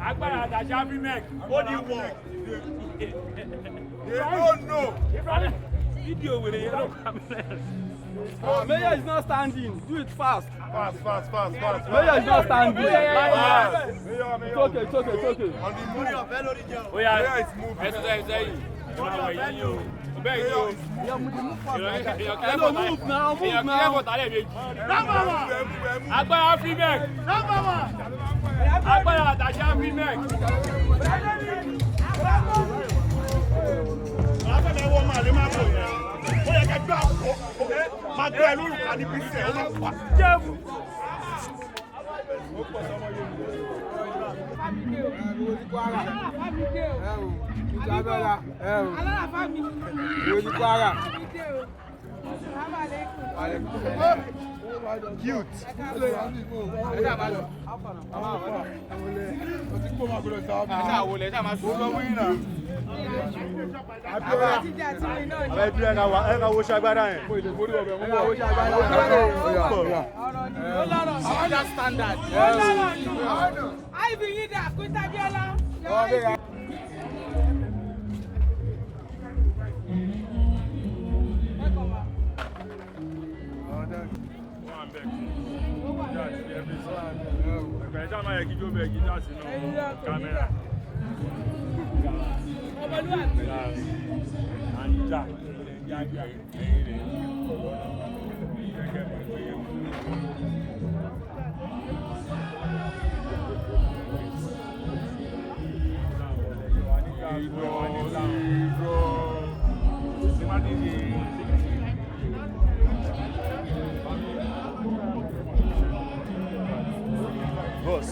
Agbára àdàjà bí mẹ́k, ó ní wọ̀. They don't know. Video with a yellow camera. Mayor is not standing. Do it fast. Fast. Mayor is not standing. Mayor. It's okay. On the money of Hello Region. Oh yeah. Mayor is moving. Mayor Move now. Agbára free mẹ́k. Agbára àdàjà free mẹ́k. Cute. Boss.